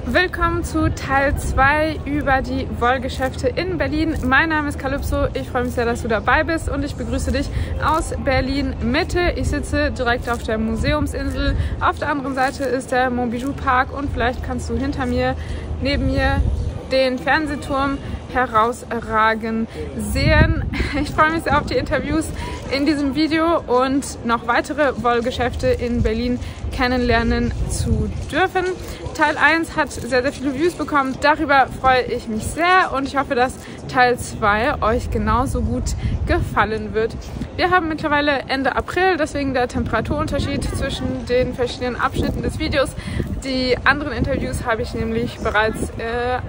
Willkommen zu Teil 2 über die Wollgeschäfte in Berlin. Mein Name ist Calypso, ich freue mich sehr, dass du dabei bist und ich begrüße dich aus Berlin Mitte. Ich sitze direkt auf der Museumsinsel, auf der anderen Seite ist der Monbijou Park und vielleicht kannst du hinter mir, neben mir den Fernsehturm herausragen sehen. Ich freue mich sehr auf die Interviews in diesem Video und noch weitere Wollgeschäfte in Berlin kennenlernen zu dürfen. Teil 1 hat sehr, sehr viele Views bekommen. Darüber freue ich mich sehr und ich hoffe, dass Teil 2 euch genauso gut gefallen wird. Wir haben mittlerweile Ende April, deswegen der Temperaturunterschied zwischen den verschiedenen Abschnitten des Videos. Die anderen Interviews habe ich nämlich bereits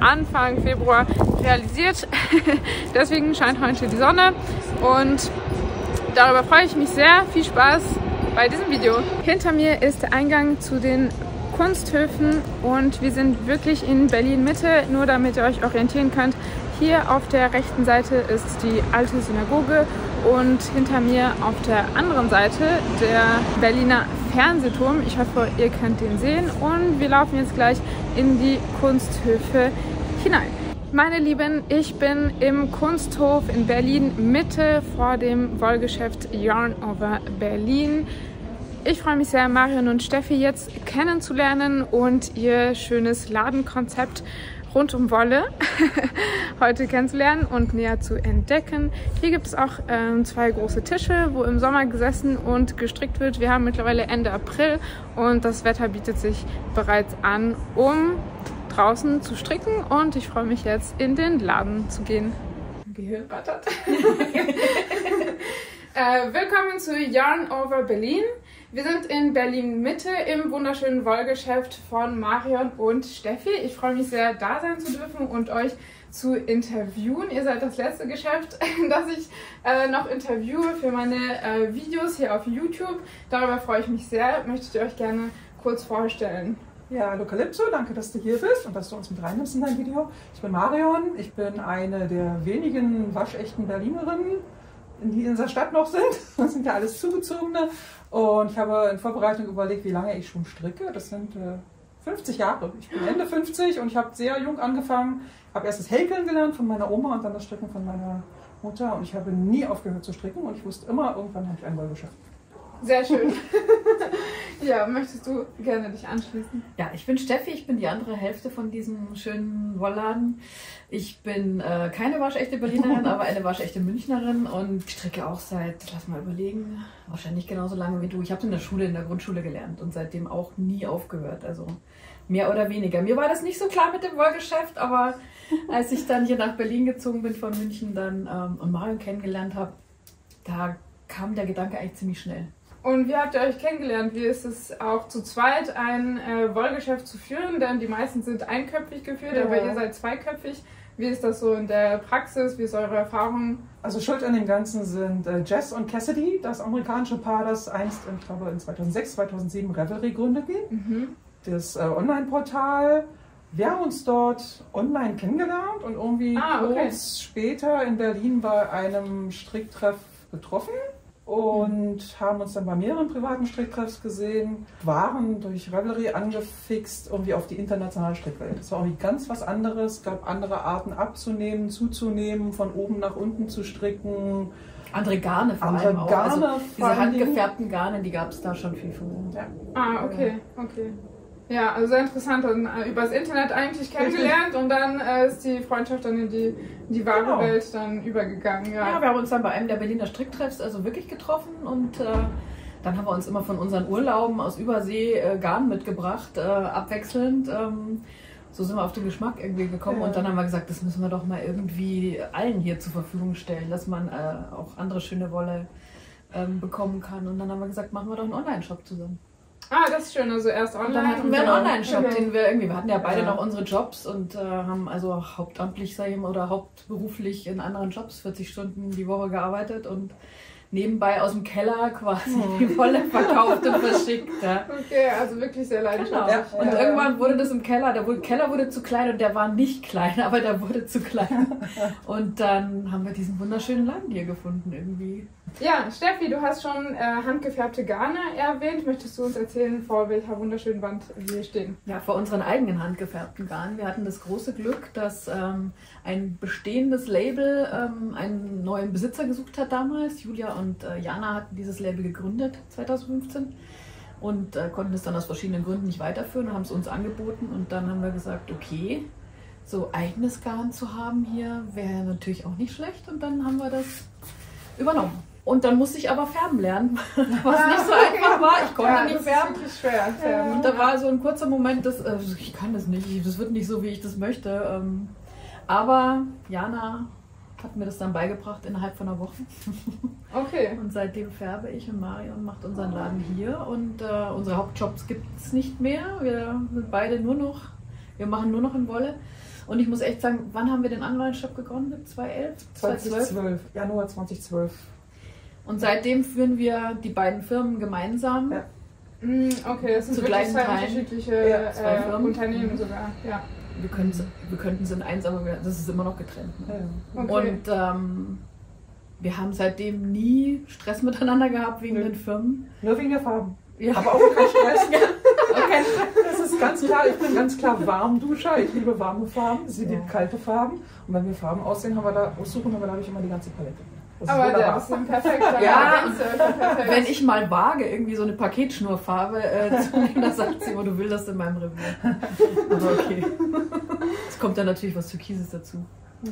Anfang Februar realisiert. Deswegen scheint heute die Sonne und darüber freue ich mich sehr. Viel Spaß bei diesem Video. Hinter mir ist der Eingang zu den Kunsthöfen und wir sind wirklich in Berlin Mitte, nur damit ihr euch orientieren könnt. Hier auf der rechten Seite ist die alte Synagoge und hinter mir auf der anderen Seite der Berliner Fernsehturm. Ich hoffe, ihr könnt den sehen und wir laufen jetzt gleich in die Kunsthöfe hinein. Meine Lieben, ich bin im Kunsthof in Berlin Mitte vor dem Wollgeschäft Yarn Over Berlin. Ich freue mich sehr, Marion und Steffi jetzt kennenzulernen und ihr schönes Ladenkonzept rund um Wolle heute kennenzulernen und näher zu entdecken. Hier gibt es auch zwei große Tische, wo im Sommer gesessen und gestrickt wird. Wir haben mittlerweile Ende April und das Wetter bietet sich bereits an, um draußen zu stricken und ich freue mich jetzt in den Laden zu gehen. Gehirn rattert. Willkommen zu Yarn Over Berlin. Wir sind in Berlin Mitte im wunderschönen Wollgeschäft von Marion und Steffi. Ich freue mich sehr, da sein zu dürfen und euch zu interviewen. Ihr seid das letzte Geschäft, das ich noch interviewe für meine Videos hier auf YouTube. Darüber freue ich mich sehr. Möchtet ihr euch gerne kurz vorstellen? Ja, hallo Calypso, danke, dass du hier bist und dass du uns mit reinnimmst in dein Video. Ich bin Marion, ich bin eine der wenigen waschechten Berlinerinnen, die in dieser Stadt noch sind. Das sind ja alles Zugezogene. Und ich habe in Vorbereitung überlegt, wie lange ich schon stricke. Das sind 50 Jahre. Ich bin Ende 50 und ich habe sehr jung angefangen. Habe erst das Häkeln gelernt von meiner Oma und dann das Stricken von meiner Mutter. Und ich habe nie aufgehört zu stricken und ich wusste immer, irgendwann habe ich ein Wollgeschäft. Sehr schön. Ja, möchtest du gerne dich anschließen? Ja, ich bin Steffi, ich bin die andere Hälfte von diesem schönen Wollladen. Ich bin keine waschechte Berlinerin, aber eine waschechte Münchnerin und stricke auch seit, lass mal überlegen, wahrscheinlich genauso lange wie du. Ich habe es in der Schule, in der Grundschule gelernt und seitdem auch nie aufgehört, also mehr oder weniger. Mir war das nicht so klar mit dem Wollgeschäft, aber als ich dann hier nach Berlin gezogen bin von München dann und Marion kennengelernt habe, da kam der Gedanke eigentlich ziemlich schnell. Und wie habt ihr euch kennengelernt? Wie ist es auch zu zweit ein Wollgeschäft zu führen? Denn die meisten sind einköpfig geführt, ja. Aber ihr seid zweiköpfig. Wie ist das so in der Praxis? Wie ist eure Erfahrung? Also schuld an dem Ganzen sind Jess und Cassidy, das amerikanische Paar, das einst, ich glaube in 2006, 2007 Ravelry gründeten. Mhm. Das Online-Portal. Wir haben uns dort online kennengelernt und irgendwie kurz später in Berlin bei einem Stricktreff getroffen. Und haben uns dann bei mehreren privaten Stricktreffs gesehen, waren durch Ravelry angefixt irgendwie auf die internationale Strickwelt. Es war irgendwie ganz was anderes, es gab andere Arten abzunehmen, zuzunehmen, von oben nach unten zu stricken. Andere Garne vor allem auch. Also diese handgefärbten Garne, die gab es da schon viel früher. Ja. Ah, okay, okay. Ja, also sehr interessant, dann übers Internet eigentlich kennengelernt und dann ist die Freundschaft dann in die wahre Welt dann übergegangen. Ja. Ja, wir haben uns dann bei einem der Berliner Stricktreffs also wirklich getroffen und dann haben wir uns immer von unseren Urlauben aus Übersee Garn mitgebracht, abwechselnd. So sind wir auf den Geschmack irgendwie gekommen und dann haben wir gesagt, das müssen wir doch mal irgendwie allen hier zur Verfügung stellen, dass man auch andere schöne Wolle bekommen kann. Und dann haben wir gesagt, machen wir doch einen Online-Shop zusammen. Ah, das ist schön, also erst online. Und dann hatten wir einen Online-Shop, den wir irgendwie, wir hatten ja beide noch unsere Jobs und haben also hauptamtlich, sag ich mal, oder hauptberuflich in anderen Jobs 40 Stunden die Woche gearbeitet und nebenbei aus dem Keller quasi die Wolle verkauft und verschickt. Ja. Okay, also wirklich sehr leidenschaftlich. Genau. Und irgendwann wurde das im Keller, der Keller wurde zu klein und der war nicht klein, aber der wurde zu klein. Und dann haben wir diesen wunderschönen Laden hier gefunden irgendwie. Ja, Steffi, du hast schon handgefärbte Garne erwähnt. Möchtest du uns erzählen, vor welcher wunderschönen Wand wir stehen? Ja, vor unseren eigenen handgefärbten Garnen. Wir hatten das große Glück, dass ein bestehendes Label einen neuen Besitzer gesucht hat damals. Julia und Jana hatten dieses Label gegründet 2015 und konnten es dann aus verschiedenen Gründen nicht weiterführen und haben es uns angeboten. Und dann haben wir gesagt, okay, so eigenes Garn zu haben hier wäre natürlich auch nicht schlecht. Und dann haben wir das übernommen. Und dann musste ich aber färben lernen, was nicht so einfach war. Ich konnte nicht färben. Das ist wirklich schwer. Und da war so ein kurzer Moment, dass ich kann das nicht, das wird nicht so, wie ich das möchte. Aber Jana hat mir das dann beigebracht innerhalb von einer Woche. Okay. Und seitdem färbe ich und Marion macht unseren Laden hier. Und unsere Hauptjobs gibt es nicht mehr. Wir sind beide wir machen nur noch in Wolle. Und ich muss echt sagen, wann haben wir den Online-Shop gegründet? 2011? 2012, Januar 2012. Und seitdem führen wir die beiden Firmen gemeinsam. Ja. Okay, das sind zu wirklich gleichen zwei Teilen. unterschiedliche Zwei Firmen. Unternehmen sogar. Ja. Wir könnten es in eins, aber das ist immer noch getrennt. Ne? Ja. Okay. Und wir haben seitdem nie Stress miteinander gehabt wegen den Firmen. Nur wegen der Farben. Ja. Aber auch kein Stress. Okay. Das ist ganz klar, ich bin ganz klar Warmduscher. Ich liebe warme Farben, sie liebt kalte Farben. Und wenn wir Farben aussuchen, haben wir da habe ich immer die ganze Palette. Das Aber ist wunderbar. das ist perfekt. Ja, wenn ich mal wage, irgendwie so eine Paketschnurfarbe zu nehmen, dann sagt sie immer, du willst das in meinem Revier. Aber okay. Es kommt dann natürlich was Türkises dazu.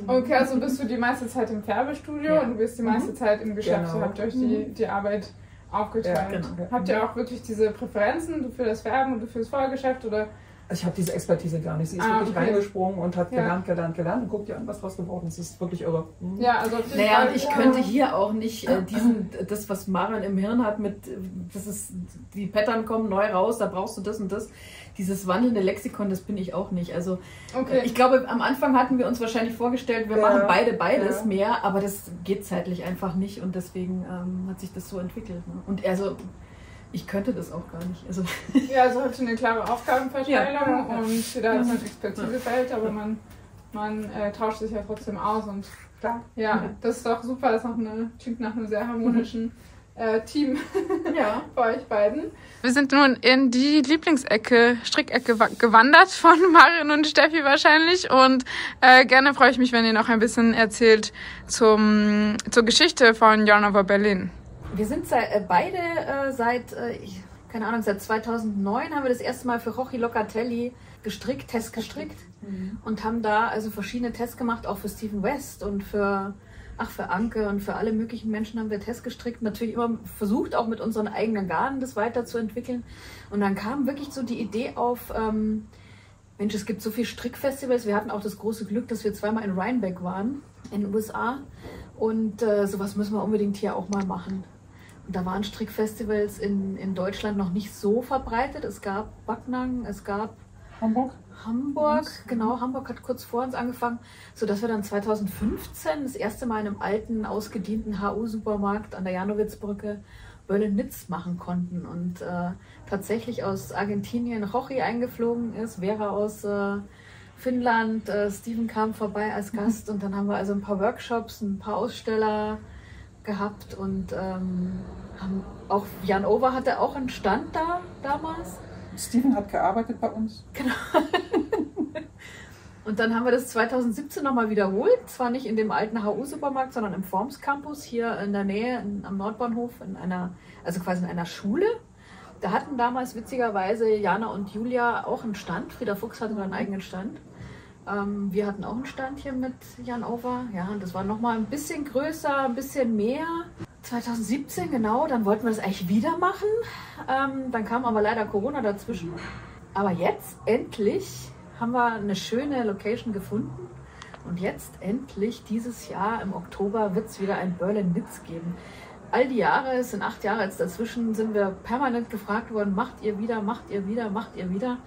Okay, also bist du die meiste Zeit im Färbestudio und du bist die meiste Zeit im Geschäft. Genau. Ihr habt euch die Arbeit aufgeteilt. Ja, genau. Habt ihr auch wirklich diese Präferenzen, du für das Färben und du für das Vollgeschäft? Oder? Ich habe diese Expertise gar nicht. Sie ist wirklich okay. reingesprungen und hat gelernt und guckt dir an, was draus geworden ist. Das ist wirklich irre. Ja, also Naja, und ich könnte hier auch nicht das, was Marion im Hirn hat, die Pattern kommen neu raus, da brauchst du das und das. Dieses wandelnde Lexikon, das bin ich auch nicht. Also okay. Ich glaube, am Anfang hatten wir uns wahrscheinlich vorgestellt, wir machen beides mehr, aber das geht zeitlich einfach nicht und deswegen hat sich das so entwickelt. Ne? Und also ich könnte das auch gar nicht. Also ja, also habt ihr eine klare Aufgabenverteilung und jeder hat sein Expertisefeld, aber man tauscht sich ja trotzdem aus und Klar. Ja, das ist doch super, das klingt nach einem sehr harmonischen Team bei euch beiden. Wir sind nun in die Lieblingsecke, Strickecke gewandert von Marion und Steffi wahrscheinlich und gerne freue ich mich, wenn ihr noch ein bisschen erzählt zur Geschichte von Yarn Over Berlin. Wir sind beide seit 2009 haben wir das erste Mal für Rochi Locatelli Test gestrickt und haben da also verschiedene Tests gemacht, auch für Stephen West und für Anke und für alle möglichen Menschen haben wir Tests gestrickt. Natürlich immer versucht, auch mit unseren eigenen Garnen das weiterzuentwickeln. Und dann kam wirklich so die Idee auf, Mensch, es gibt so viele Strickfestivals. Wir hatten auch das große Glück, dass wir zweimal in Rhinebeck waren, in den USA. Und sowas müssen wir unbedingt hier auch mal machen. Und da waren Strickfestivals in Deutschland noch nicht so verbreitet. Es gab Backnang, es gab Hamburg, genau. Hamburg hat kurz vor uns angefangen, sodass wir dann 2015 das erste Mal in einem alten, ausgedienten HU-Supermarkt an der Janowitzbrücke Berlin-Nitz machen konnten. Und tatsächlich aus Argentinien Rochi eingeflogen ist, Vera aus Finnland, Steven kam vorbei als Gast und dann haben wir also ein paar Workshops, ein paar Aussteller gehabt und haben auch Jan Over hatte auch einen Stand da damals. Steven hat gearbeitet bei uns. Genau. Und dann haben wir das 2017 nochmal wiederholt. Zwar nicht in dem alten HU-Supermarkt, sondern im Forms Campus hier in der Nähe am Nordbahnhof, also quasi in einer Schule. Da hatten damals witzigerweise Jana und Julia auch einen Stand. Frieda Fuchs hatte da einen eigenen Stand. Wir hatten auch einen Stand hier mit Jan Over. Ja, und das war nochmal ein bisschen größer, ein bisschen mehr. 2017, genau, dann wollten wir das eigentlich wieder machen. Dann kam aber leider Corona dazwischen. Aber jetzt endlich haben wir eine schöne Location gefunden. Und jetzt endlich dieses Jahr im Oktober wird es wieder ein Berlin-Nitz geben. All die Jahre, es sind 8 Jahre jetzt dazwischen, sind wir permanent gefragt worden, macht ihr wieder, macht ihr wieder, macht ihr wieder.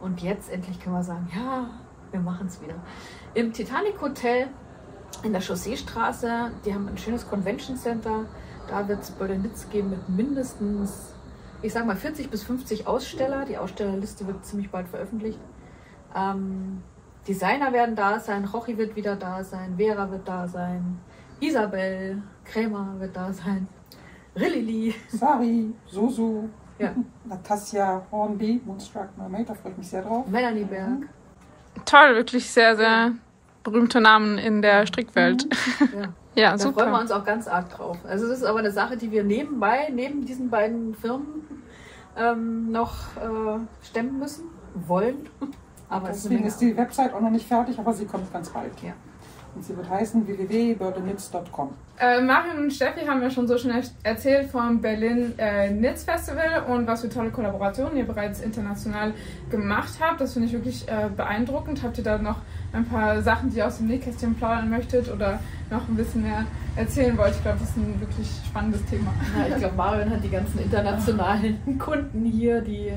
Und jetzt endlich können wir sagen, ja, wir machen es wieder. Im Titanic Hotel in der Chausseestraße, die haben ein schönes Convention Center. Da wird es Berlin-Nitz geben mit mindestens, ich sag mal 40 bis 50 Aussteller. Die Ausstellerliste wird ziemlich bald veröffentlicht. Designer werden da sein, Rochi wird wieder da sein, Vera wird da sein, Isabel Krämer wird da sein. Rilili. Sari, Susu, Ja. Natasja Hornby, Moonstruck Mermaid, da freue ich mich sehr drauf. Melanie Berg. Toll, wirklich sehr, sehr berühmte Namen in der Strickwelt. Ja. Ja, Da freuen wir super. uns auch ganz arg drauf. Also das ist aber eine Sache, die wir nebenbei, neben diesen beiden Firmen noch stemmen müssen, wollen. Aber es ist eine Deswegen Menge ist die Website auch noch nicht fertig, aber sie kommt ganz bald. Ja. Und sie wird heißen www.birdandknits.com. Marion und Steffi haben ja schon so schnell erzählt vom Berlin Knits Festival und was für tolle Kollaborationen ihr bereits international gemacht habt. Das finde ich wirklich beeindruckend. Habt ihr da noch ein paar Sachen, die ihr aus dem Nähkästchen plaudern möchtet oder noch ein bisschen mehr erzählen wollt? Ich glaube, das ist ein wirklich spannendes Thema. Ja, ich glaube, Marion hat die ganzen internationalen Kunden hier, die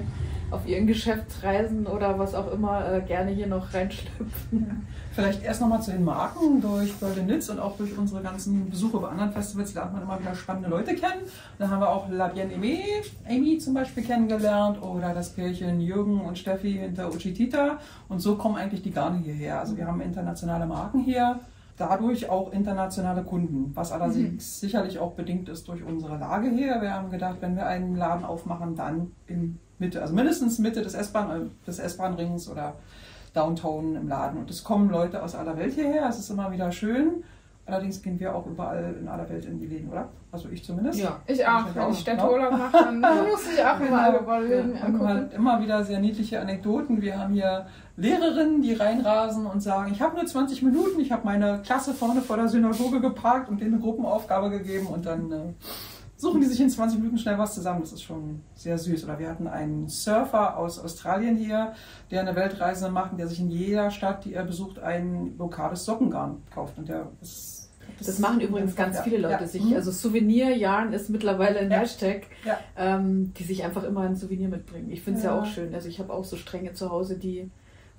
auf ihren Geschäftsreisen oder was auch immer gerne hier noch reinschlüpfen. Vielleicht erst nochmal zu den Marken. Durch Berlin Knits und auch durch unsere ganzen Besuche bei anderen Festivals lernt man immer wieder spannende Leute kennen. Dann haben wir auch La Bien-Aimée, Amy zum Beispiel kennengelernt oder das Pärchen Jürgen und Steffi hinter Uchitita. Und so kommen eigentlich die Garne hierher. Also wir haben internationale Marken hier, dadurch auch internationale Kunden, was allerdings sicherlich auch bedingt ist durch unsere Lage hier. Wir haben gedacht, wenn wir einen Laden aufmachen, dann in Mitte, also mindestens Mitte des S-Bahn-Rings oder Downtown im Laden. Und es kommen Leute aus aller Welt hierher, es ist immer wieder schön. Allerdings gehen wir auch überall in aller Welt in die Läden, oder? Also ich zumindest. Ja. Ich auch. Wenn ich Städteurlaub mache, dann muss ich auch immer alle Wollläden Und angucken. man hat immer wieder sehr niedliche Anekdoten. Wir haben hier Lehrerinnen, die reinrasen und sagen, ich habe nur 20 Minuten, ich habe meine Klasse vorne vor der Synagoge geparkt und denen eine Gruppenaufgabe gegeben und dann suchen die sich in 20 Minuten schnell was zusammen. Das ist schon sehr süß. Oder wir hatten einen Surfer aus Australien hier, der eine Weltreise macht, der sich in jeder Stadt, die er besucht, ein lokales Sockengarn kauft. Und Das machen übrigens ganz viele Leute sich. Mhm. Also Souvenirjahren ist mittlerweile ein Ja. Hashtag, Ja. Die sich einfach immer ein Souvenir mitbringen. Ich finde es ja. Ja. auch schön. Also ich habe auch so Stränge zu Hause, die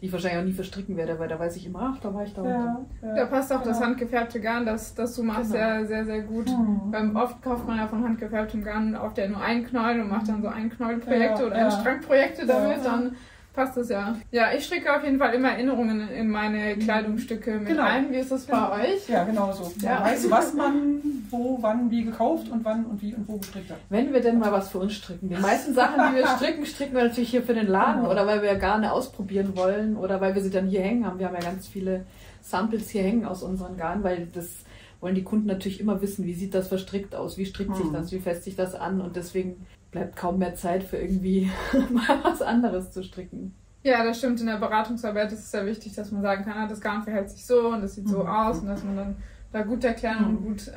ich wahrscheinlich auch nie verstricken werde, weil da weiß ich immer, ach, da war ich da. Ja, Da passt auch das genau. handgefärbte Garn, das du machst, Genau. ja sehr, sehr gut. Oft kauft man ja von handgefärbtem Garn oft ja nur einen Knäuel und macht dann so Einknäuelprojekte Ja, oder ja. Strangprojekte damit, Ja. dann passt das ja. Ja, ich stricke auf jeden Fall immer Erinnerungen in meine Kleidungsstücke mit Genau. ein. Wie ist das bei euch? Ja, genau so. Ja. Man weiß, was man wo, wann, wie gekauft und wann und wie und wo gestrickt hat. Wenn wir denn mal was für uns stricken. Die meisten Sachen, die wir stricken, stricken wir natürlich hier für den Laden Genau. oder weil wir Garne ausprobieren wollen oder weil wir sie dann hier hängen haben. Wir haben ja ganz viele Samples hier hängen aus unseren Garnen, weil das wollen die Kunden natürlich immer wissen, wie sieht das verstrickt aus, wie strickt sich das, wie fässt sich das an und deswegen bleibt kaum mehr Zeit für irgendwie mal was anderes zu stricken. Ja, das stimmt. In der Beratungsarbeit ist es sehr wichtig, dass man sagen kann, ah, das Garn verhält sich so und das sieht so aus und dass man dann da gut erklären und gut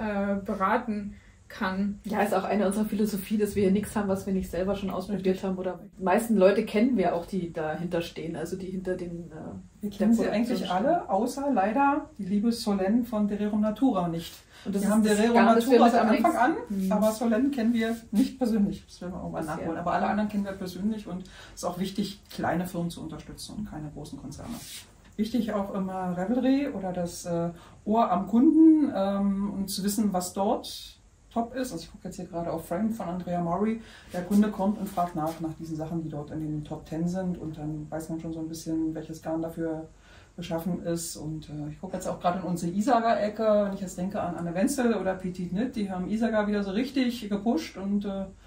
beraten kann. Ja, ist auch eine unserer Philosophie, dass wir hier nichts haben, was wir nicht selber schon ausprobiert haben. Oder die meisten Leute kennen wir auch, die dahinter stehen, also die hinter den... Wir kennen sie eigentlich alle, außer leider die liebe Solène von Dererum Natura nicht. Und das Wir ist haben das Dererum Garn, das wir Natura mit seit am Anfang an, längsten- aber Solène kennen wir nicht persönlich. Das werden wir irgendwann Bisher. nachholen. Aber alle anderen kennen wir persönlich und es ist auch wichtig, kleine Firmen zu unterstützen und keine großen Konzerne. Wichtig auch immer Revelry oder das Ohr am Kunden und zu wissen, was dort top ist. Also ich gucke jetzt hier gerade auf Frame von Andrea Maury. Der Kunde kommt und fragt nach diesen Sachen, die dort in den Top 10 sind und dann weiß man schon so ein bisschen, welches Garn dafür beschaffen ist. Und ich gucke jetzt auch gerade in unsere Isaga-Ecke, wenn ich jetzt denke an Anne Wenzel oder Petit Knit, die haben Isaga wieder so richtig gepusht und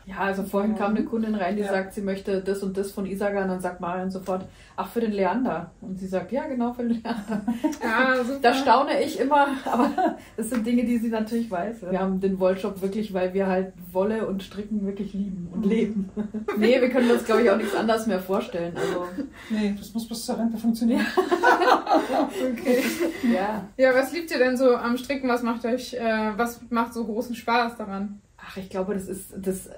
Ja, also vorhin kam eine Kundin rein, die Ja. sagt, sie möchte das und das von Isaga und dann sagt Marion sofort, ach, für den Leander. Und sie sagt, ja, genau, für den Leander. Ja, super. Da staune ich immer, aber das sind Dinge, die sie natürlich weiß. Wir haben den Wollshop wirklich, weil wir halt Wolle und Stricken wirklich lieben und leben. Nee, wir können uns, glaube ich, auch nichts anderes mehr vorstellen. Also, nee, das muss bis zur Rente funktionieren. Okay. ja. Ja, was liebt ihr denn so am Stricken? Was macht so großen Spaß daran? Ach, ich glaube, das ist das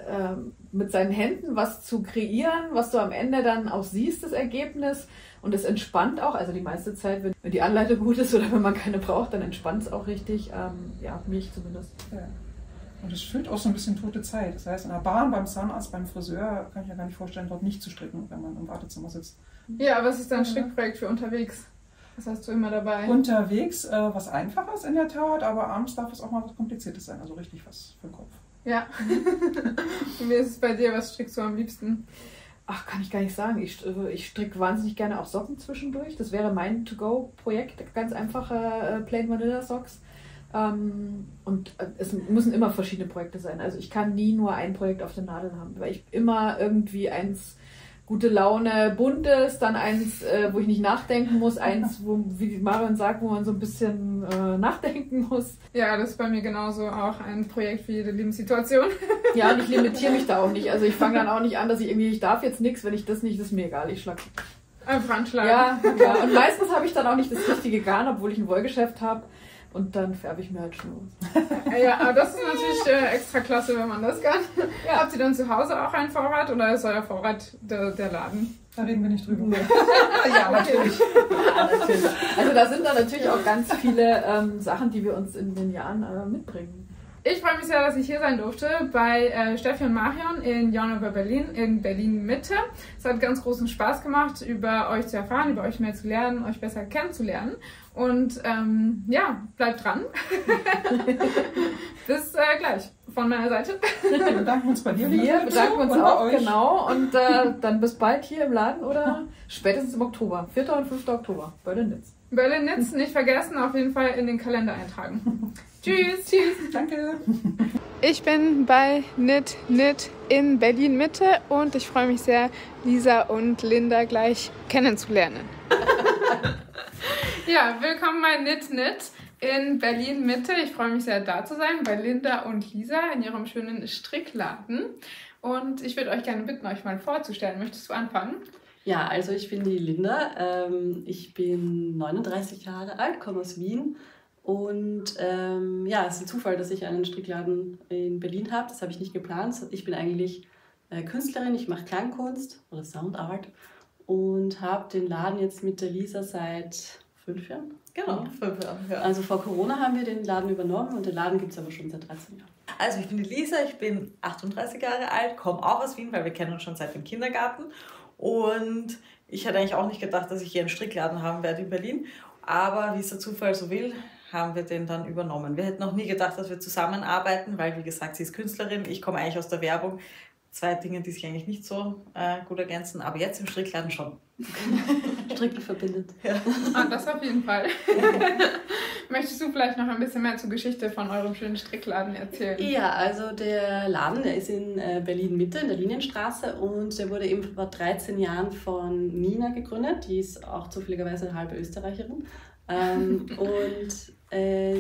mit seinen Händen was zu kreieren, was du am Ende dann auch siehst, das Ergebnis. Und es entspannt auch, also die meiste Zeit, wenn die Anleitung gut ist oder wenn man keine braucht, dann entspannt es auch richtig. Ja, mich zumindest. Ja. Und es füllt auch so ein bisschen tote Zeit. Das heißt, in der Bahn, beim Zahnarzt, beim Friseur kann ich mir gar nicht vorstellen, dort nicht zu stricken, wenn man im Wartezimmer sitzt. Ja, was ist dein Strickprojekt für unterwegs? Was hast du immer dabei? Unterwegs was Einfaches in der Tat, aber abends darf es auch mal was Kompliziertes sein, also richtig was für den Kopf. Ja. Und wie ist es bei dir? Was strickst du am liebsten? Ach, kann ich gar nicht sagen. Ich stricke wahnsinnig gerne auch Socken zwischendurch. Das wäre mein To-Go-Projekt. Ganz einfache Plain Vanilla Socks. Und es müssen immer verschiedene Projekte sein. Also ich kann nie nur ein Projekt auf den Nadeln haben, weil ich immer irgendwie eins gute Laune, buntes, dann eins, wo ich nicht nachdenken muss, eins, wo, wie Marion sagt, wo man so ein bisschen nachdenken muss. Ja, das ist bei mir genauso auch ein Projekt für jede Lebenssituation. Ja, und ich limitiere mich da auch nicht. Also ich fange dann auch nicht an, dass ich darf jetzt nichts, wenn ich das nicht, das ist mir egal, ich schlag. Einfach anschlagen. Ja, klar. Und meistens habe ich dann auch nicht das richtige Garn, obwohl ich ein Wollgeschäft habe. Und dann färbe ich mir halt Schnur. Ja, aber das ist natürlich extra klasse, wenn man das kann. Ja. Habt ihr dann zu Hause auch einen Vorrat oder ist euer Vorrat der Laden? Da reden wir nicht drüber. Ja, natürlich. Ja, natürlich. Also da sind dann natürlich auch ganz viele Sachen, die wir uns in den Jahren mitbringen. Ich freue mich sehr, dass ich hier sein durfte bei Steffi und Marion in Jauneber Berlin, in Berlin Mitte. Es hat ganz großen Spaß gemacht, über euch zu erfahren, über euch mehr zu lernen, euch besser kennenzulernen. Und ja, bleibt dran. Bis gleich von meiner Seite. Wir bedanken uns bei dir. Wir bedanken uns auch, genau. Und dann bis bald hier im Laden oder spätestens im Oktober. 4. und 5. Oktober. Berlin-Nitz. Berlin-Nitz nicht vergessen, auf jeden Fall in den Kalender eintragen. Tschüss. Tschüss. Danke. Ich bin bei Knit in Berlin Mitte und ich freue mich sehr, Lisa und Linda gleich kennenzulernen. Ja, willkommen bei Knit in Berlin Mitte. Ich freue mich sehr, da zu sein bei Linda und Lisa in ihrem schönen Strickladen. Und ich würde euch gerne bitten, euch mal vorzustellen. Möchtest du anfangen? Ja, also ich bin die Linda. Ich bin 39 Jahre alt, komme aus Wien. Und ja, es ist ein Zufall, dass ich einen Strickladen in Berlin habe. Das habe ich nicht geplant. Ich bin eigentlich Künstlerin, ich mache Klangkunst oder Soundart und habe den Laden jetzt mit der Lisa seit 5 Jahren. Genau, 5 Jahre. Ja. Also vor Corona haben wir den Laden übernommen und den Laden gibt es aber schon seit 13 Jahren. Also ich bin die Lisa, ich bin 38 Jahre alt, komme auch aus Wien, weil wir kennen uns schon seit dem Kindergarten. Und ich hatte eigentlich auch nicht gedacht, dass ich hier einen Strickladen haben werde in Berlin. Aber wie es der Zufall so will, haben wir den dann übernommen. Wir hätten noch nie gedacht, dass wir zusammenarbeiten, weil, wie gesagt, sie ist Künstlerin, ich komme eigentlich aus der Werbung. 2 Dinge, die sich eigentlich nicht so gut ergänzen, aber jetzt im Strickladen schon. Stricken verbindet. Ja. Ah, das auf jeden Fall. Möchtest du vielleicht noch ein bisschen mehr zur Geschichte von eurem schönen Strickladen erzählen? Ja, also der Laden, der ist in Berlin Mitte, in der Linienstraße und der wurde eben vor 13 Jahren von Nina gegründet. Die ist auch zufälligerweise eine halbe Österreicherin. Und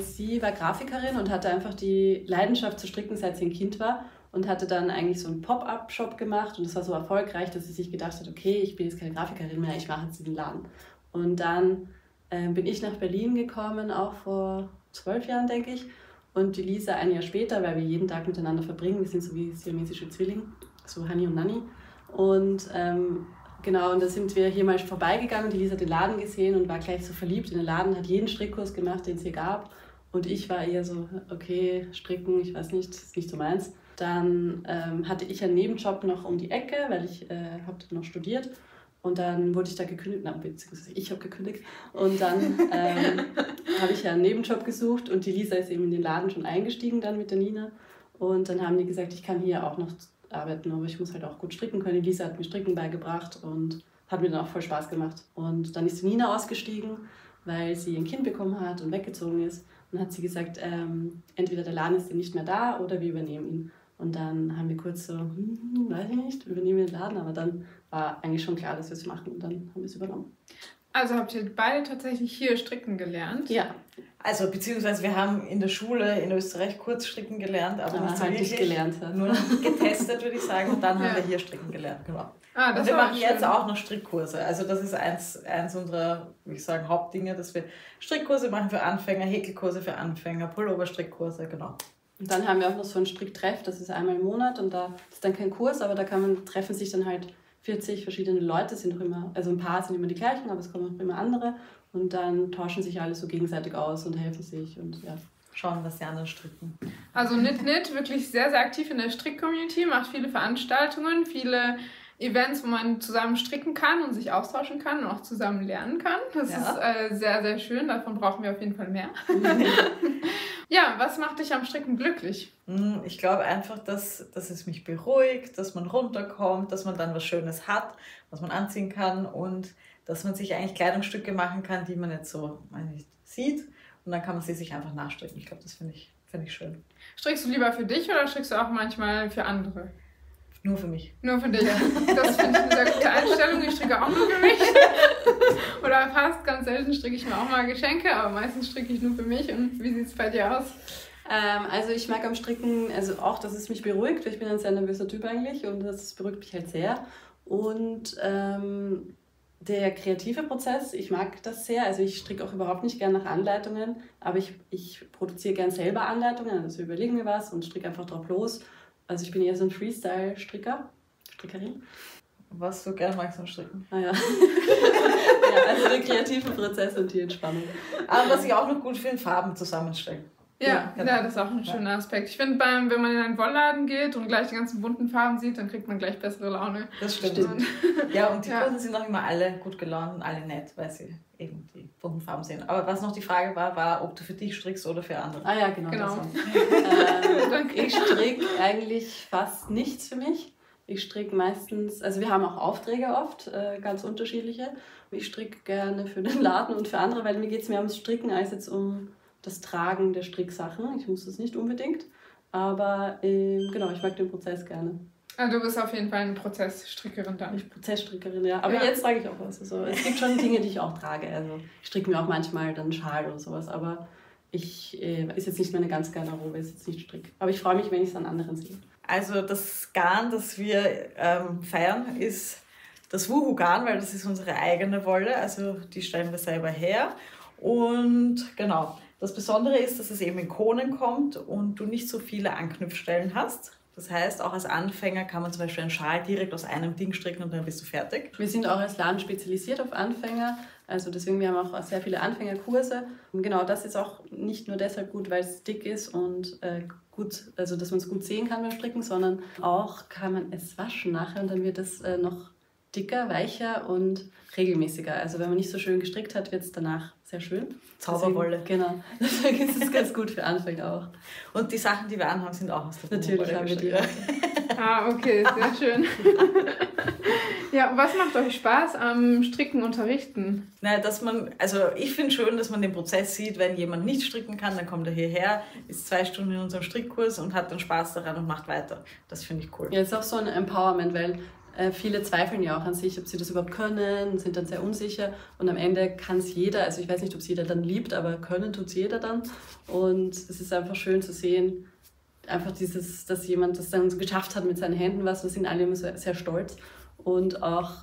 sie war Grafikerin und hatte einfach die Leidenschaft zu stricken, seit sie ein Kind war. Und hatte dann eigentlich so einen Pop-up-Shop gemacht und das war so erfolgreich, dass sie sich gedacht hat, okay, ich bin jetzt keine Grafikerin mehr, ich mache jetzt den Laden. Und dann bin ich nach Berlin gekommen, auch vor 12 Jahren, denke ich. Und die Lisa ein Jahr später, weil wir jeden Tag miteinander verbringen, wir sind so wie siamesische Zwillinge, so Hani und Nani. Und genau, und da sind wir hier mal vorbeigegangen, die Lisa hat den Laden gesehen und war gleich so verliebt in den Laden, hat jeden Strickkurs gemacht, den es hier gab. Und ich war eher so, okay, stricken, ich weiß nicht, ist nicht so meins. Dann hatte ich einen Nebenjob noch um die Ecke, weil ich habe noch studiert. Und dann wurde ich da gekündigt, beziehungsweise ich habe gekündigt. Und dann habe ich ja einen Nebenjob gesucht und die Lisa ist eben in den Laden schon eingestiegen dann mit der Nina. Und dann haben die gesagt, ich kann hier auch noch arbeiten, aber ich muss halt auch gut stricken können. Die Lisa hat mir Stricken beigebracht und hat mir dann auch voll Spaß gemacht. Und dann ist die Nina ausgestiegen, weil sie ein Kind bekommen hat und weggezogen ist. Und dann hat sie gesagt, entweder der Laden ist nicht mehr da oder wir übernehmen ihn. Und dann haben wir kurz so, weiß ich nicht, übernehmen wir den Laden. Aber dann war eigentlich schon klar, dass wir es machen und dann haben wir es übernommen. Also habt ihr beide tatsächlich hier stricken gelernt? Ja. Also beziehungsweise wir haben in der Schule in Österreich kurz stricken gelernt, aber nicht so halt wirklich. Nicht gelernt hat. Nur getestet, würde ich sagen. Und dann haben wir hier stricken gelernt, genau. Ah, das und wir war machen schön. jetzt auch noch Strickkurse. Also das ist eins unserer, würde ich sagen, Hauptdinge, dass wir Strickkurse machen für Anfänger, Häkelkurse für Anfänger, Pulloverstrickkurse, genau. Und dann haben wir auch noch so einen Stricktreff, das ist einmal im Monat und da ist dann kein Kurs, aber da treffen sich dann halt 40 verschiedene Leute, sind auch immer, also ein paar sind immer die gleichen, aber es kommen auch immer andere und dann tauschen sich alle so gegenseitig aus und helfen sich und ja. Schauen, was die anderen stricken. Also Knit wirklich sehr, sehr aktiv in der Strick-Community, macht viele Veranstaltungen, viele Events, wo man zusammen stricken kann und sich austauschen kann und auch zusammen lernen kann. Das ist sehr, sehr schön, davon brauchen wir auf jeden Fall mehr. Ja, was macht dich am Stricken glücklich? Ich glaube einfach, dass es mich beruhigt, dass man runterkommt, dass man dann was Schönes hat, was man anziehen kann und dass man sich eigentlich Kleidungsstücke machen kann, die man jetzt so sieht. und dann kann man sie sich einfach nachstricken. Ich glaube, das finde ich schön. Strickst du lieber für dich oder strickst du auch manchmal für andere? Nur für mich. Nur für dich. Das finde ich eine sehr gute Einstellung. Ich stricke auch nur für mich. Oder fast ganz selten stricke ich mir auch mal Geschenke, aber meistens stricke ich nur für mich. Und wie sieht es bei dir aus? Also ich mag am Stricken, also auch, dass es mich beruhigt, weil ich bin ein sehr nervöser Typ eigentlich und das beruhigt mich halt sehr. Und der kreative Prozess, ich mag das sehr, also ich stricke auch überhaupt nicht gern nach Anleitungen, aber ich produziere gern selber Anleitungen, also überlege mir was und stricke einfach drauf los. Also ich bin eher so ein Freestyle-Strickerin. Was du gerne magst am Stricken. Ah ja. Ja, also der kreative Prozess und die Entspannung. Aber was ich auch noch gut finde, Farben zusammenstellen. Ja, das ist auch ein schöner Aspekt. Ich finde, wenn man in einen Wollladen geht und gleich die ganzen bunten Farben sieht, dann kriegt man gleich bessere Laune. Das stimmt. Ja, und die Kunden sind auch immer alle gut gelaunt und alle nett, weil sie eben die bunten Farben sehen. Aber was noch die Frage war, ob du für dich strickst oder für andere. Ah ja, genau. Ich stricke eigentlich fast nichts für mich. Ich stricke meistens, also wir haben auch Aufträge oft, ganz unterschiedliche. Ich stricke gerne für den Laden und für andere, weil mir geht es mehr ums Stricken als jetzt um das Tragen der Stricksachen. Ich muss das nicht unbedingt, aber genau, ich mag den Prozess gerne. Also du bist auf jeden Fall eine Prozessstrickerin dann. Ich Prozessstrickerin, ja. Aber jetzt trage ich auch was. Also, es gibt schon Dinge, die ich auch trage. Also ich stricke mir auch manchmal dann einen Schal oder sowas, aber ist jetzt nicht meine ganz Garderobe, ist jetzt nicht Strick. Aber ich freue mich, wenn ich es an anderen sehe. Also das Garn, das wir feiern, ist das Wuhu-Garn, weil das ist unsere eigene Wolle. Also die stellen wir selber her. Und genau, das Besondere ist, dass es eben in Konen kommt und du nicht so viele Anknüpfstellen hast. Das heißt, auch als Anfänger kann man zum Beispiel einen Schal direkt aus einem Ding stricken und dann bist du fertig. Wir sind auch als Laden spezialisiert auf Anfänger. Also deswegen, wir haben auch sehr viele Anfängerkurse. Und genau, das ist auch nicht nur deshalb gut, weil es dick ist und gut, also dass man es gut sehen kann beim Stricken, sondern auch kann man es waschen nachher und dann wird es noch dicker, weicher und regelmäßiger. Also wenn man nicht so schön gestrickt hat, wird es danach sehr schön. Zauberwolle. Deswegen, genau. Deswegen ist es ganz gut für Anfänger auch. Und die Sachen, die wir anhaben, sind auch aus der Natürlich haben wir die. Okay, sehr schön. Ja, was macht euch Spaß am Stricken unterrichten? Naja, ich finde schön, dass man den Prozess sieht, wenn jemand nicht stricken kann, dann kommt er hierher, ist 2 Stunden in unserem Strickkurs und hat dann Spaß daran und macht weiter. Das finde ich cool. Ja, es ist auch so ein Empowerment, weil viele zweifeln ja auch an sich, ob sie das überhaupt können, sind dann sehr unsicher und am Ende kann es jeder, also ich weiß nicht, ob es jeder dann liebt, aber können tut es jeder dann und es ist einfach schön zu sehen, einfach dass jemand das dann geschafft hat mit seinen Händen, wir sind alle immer sehr, sehr stolz und auch,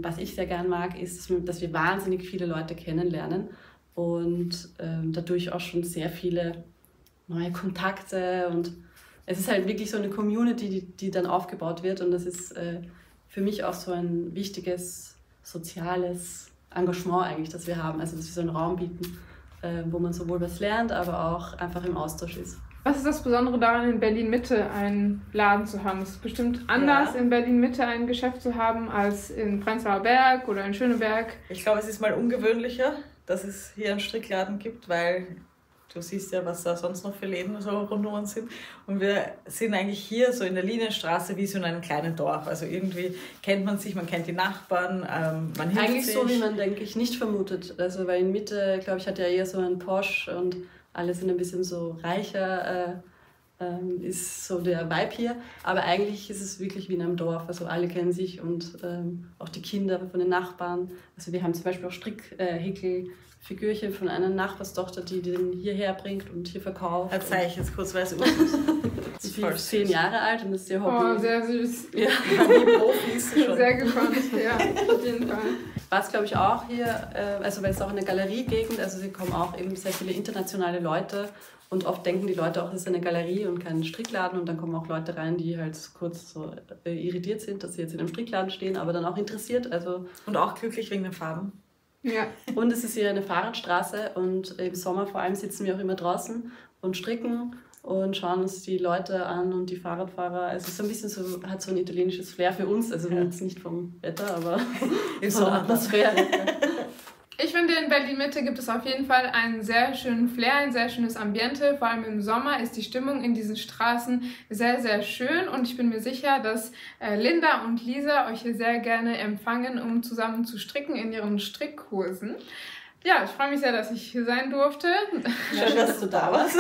was ich sehr gern mag, ist, dass wir wahnsinnig viele Leute kennenlernen und dadurch auch schon sehr viele neue Kontakte und es ist halt wirklich so eine Community, die dann aufgebaut wird und das ist für mich auch so ein wichtiges soziales Engagement eigentlich, das wir haben. Also dass wir so einen Raum bieten, wo man sowohl was lernt, aber auch einfach im Austausch ist. Was ist das Besondere daran, in Berlin-Mitte einen Laden zu haben? Es ist bestimmt anders, in Berlin-Mitte ein Geschäft zu haben, als in Prenzlauer Berg oder in Schöneberg. Ich glaube, es ist mal ungewöhnlicher, dass es hier einen Strickladen gibt, weil du siehst ja, was da sonst noch für Läden so rund um uns sind. Und wir sind eigentlich hier so in der Linienstraße wie so in einem kleinen Dorf. Also irgendwie kennt man sich, man kennt die Nachbarn, man hilft eigentlich sich. So, wie man, denke ich, nicht vermutet. Also weil in Mitte, glaube ich, hat ja eher so einen Posch und alle sind ein bisschen so reicher, ist so der Vibe hier. Aber eigentlich ist es wirklich wie in einem Dorf. Also alle kennen sich und auch die Kinder von den Nachbarn. Also wir haben zum Beispiel auch Strick-Häkel-Figürchen von einer Nachbarstochter, die den hierher bringt und hier verkauft. Das zeige ich jetzt kurz, weil es Sie ist 10 Jahre alt und ist ihr Hobby. Oh, sehr süß. Ja. Die Profis schon. Sehr gespannt, ja, auf jeden Fall. Was glaube ich auch hier, also weil es auch eine Galeriegegend, also hier kommen auch eben sehr viele internationale Leute und oft denken die Leute auch, es ist eine Galerie und kein Strickladen und dann kommen auch Leute rein, die halt kurz so irritiert sind, dass sie jetzt in einem Strickladen stehen, aber dann auch interessiert. Also und auch glücklich wegen den Farben. Ja. Und es ist hier eine Fahrradstraße und im Sommer vor allem sitzen wir auch immer draußen und stricken und schauen uns die Leute an und die Fahrradfahrer. Also es ist so ein bisschen so, hat so ein italienisches Flair für uns, also jetzt nicht vom Wetter, aber von der Atmosphäre. Ich finde, in Berlin-Mitte gibt es auf jeden Fall einen sehr schönen Flair, ein sehr schönes Ambiente. Vor allem im Sommer ist die Stimmung in diesen Straßen sehr, sehr schön. Und ich bin mir sicher, dass Linda und Lisa euch hier sehr gerne empfangen, um zusammen zu stricken in ihren Strickkursen. Ja, ich freue mich sehr, dass ich hier sein durfte. Schön, dass du da warst.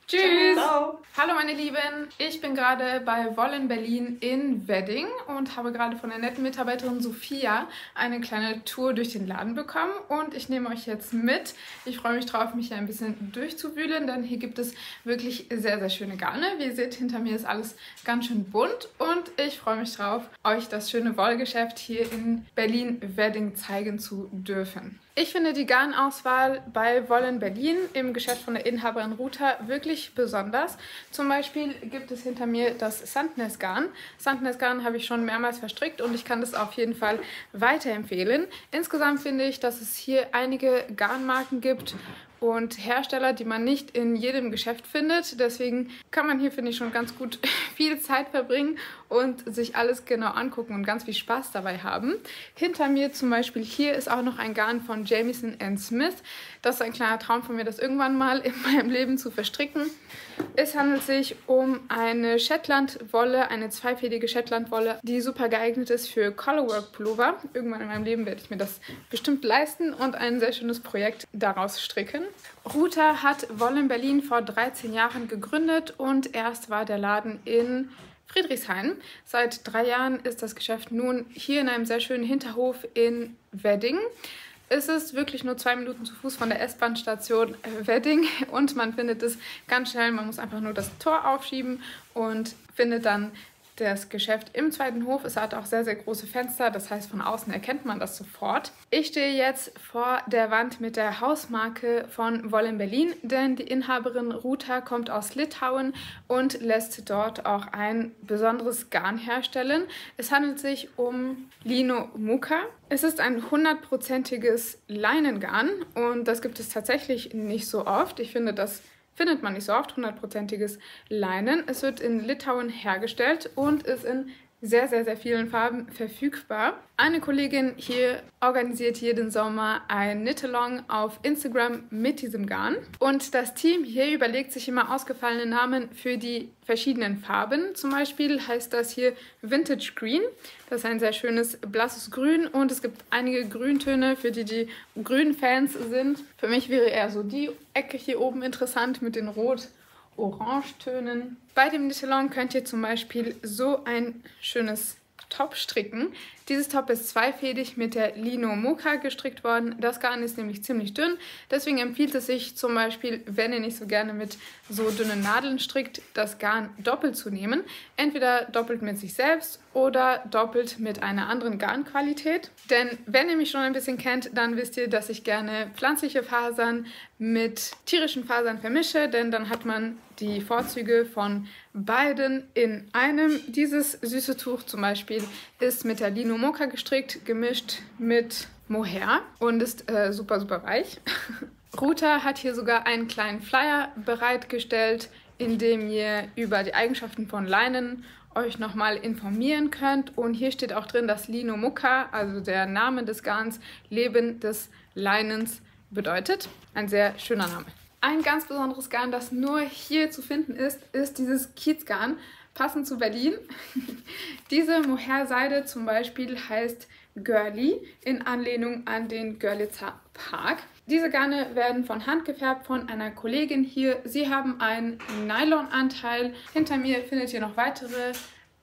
Tschüss! Ciao. Hallo meine Lieben, ich bin gerade bei Wollen Berlin in Wedding und habe gerade von der netten Mitarbeiterin Sophia eine kleine Tour durch den Laden bekommen und ich nehme euch jetzt mit. Ich freue mich drauf, mich hier ein bisschen durchzuwühlen, denn hier gibt es wirklich sehr, sehr schöne Garne. Wie ihr seht, hinter mir ist alles ganz schön bunt und ich freue mich drauf, euch das schöne Wollgeschäft hier in Berlin-Wedding zeigen zu dürfen. Ich finde die Garnauswahl bei Wollen Berlin im Geschäft von der Inhaberin Ruta wirklich besonders. Zum Beispiel gibt es hinter mir das Sandnes-Garn. Sandnes-Garn habe ich schon mehrmals verstrickt und ich kann das auf jeden Fall weiterempfehlen. Insgesamt finde ich, dass es hier einige Garnmarken gibt und Hersteller, die man nicht in jedem Geschäft findet. Deswegen kann man hier, finde ich, schon ganz gut viel Zeit verbringen und sich alles genau angucken und ganz viel Spaß dabei haben. Hinter mir zum Beispiel hier ist auch noch ein Garn von Jamieson Smith. Das ist ein kleiner Traum von mir, das irgendwann mal in meinem Leben zu verstricken. Es handelt sich um eine Shetland-Wolle, eine zweifädige Shetland-Wolle, die super geeignet ist für Colorwork-Pullover. Irgendwann in meinem Leben werde ich mir das bestimmt leisten und ein sehr schönes Projekt daraus stricken. Ruta hat Wollen Berlin vor 13 Jahren gegründet und erst war der Laden in Friedrichshain. Seit 3 Jahren ist das Geschäft nun hier in einem sehr schönen Hinterhof in Wedding. Es ist wirklich nur 2 Minuten zu Fuß von der S-Bahn-Station Wedding und man findet es ganz schnell. Man muss einfach nur das Tor aufschieben und findet dann das Geschäft im zweiten Hof. Es hat auch sehr, sehr große Fenster, das heißt, von außen erkennt man das sofort. Ich stehe jetzt vor der Wand mit der Hausmarke von Wollen Berlin, denn die Inhaberin Ruta kommt aus Litauen und lässt dort auch ein besonderes Garn herstellen. Es handelt sich um Lino Mucha. Es ist ein 100%iges Leinengarn und das gibt es tatsächlich nicht so oft. Ich finde, das findet man nicht so oft, 100%iges Leinen. Es wird in Litauen hergestellt und ist in sehr, sehr, sehr vielen Farben verfügbar. Eine Kollegin hier organisiert jeden Sommer ein Knit-Along auf Instagram mit diesem Garn. Und das Team hier überlegt sich immer ausgefallene Namen für die verschiedenen Farben. Zum Beispiel heißt das hier Vintage Green. Das ist ein sehr schönes blasses Grün und es gibt einige Grüntöne, für die Grün-Fans sind. Für mich wäre eher so die Ecke hier oben interessant mit den Rot-Orange-Tönen. Bei dem Knit-Along könnt ihr zum Beispiel so ein schönes Top stricken. Dieses Top ist zweifädig mit der Lino Mucha gestrickt worden. Das Garn ist nämlich ziemlich dünn, deswegen empfiehlt es sich zum Beispiel, wenn ihr nicht so gerne mit so dünnen Nadeln strickt, das Garn doppelt zu nehmen. Entweder doppelt mit sich selbst oder doppelt mit einer anderen Garnqualität. Denn wenn ihr mich schon ein bisschen kennt, dann wisst ihr, dass ich gerne pflanzliche Fasern mit tierischen Fasern vermische, denn dann hat man die Vorzüge von beiden in einem. Dieses süße Tuch zum Beispiel ist mit der Lino Mucha gestrickt, gemischt mit Mohair und ist super, super weich. Ruta hat hier sogar einen kleinen Flyer bereitgestellt, in dem ihr über die Eigenschaften von Leinen euch nochmal informieren könnt. Und hier steht auch drin, dass Lino Mucha, also der Name des Garns, Leben des Leinens bedeutet. Ein sehr schöner Name. Ein ganz besonderes Garn, das nur hier zu finden ist, ist dieses Kiezgarn, passend zu Berlin. Diese Mohair-Seide zum Beispiel heißt Girly in Anlehnung an den Görlitzer Park. Diese Garne werden von Hand gefärbt von einer Kollegin hier. Sie haben einen Nylonanteil. Hinter mir findet ihr noch weitere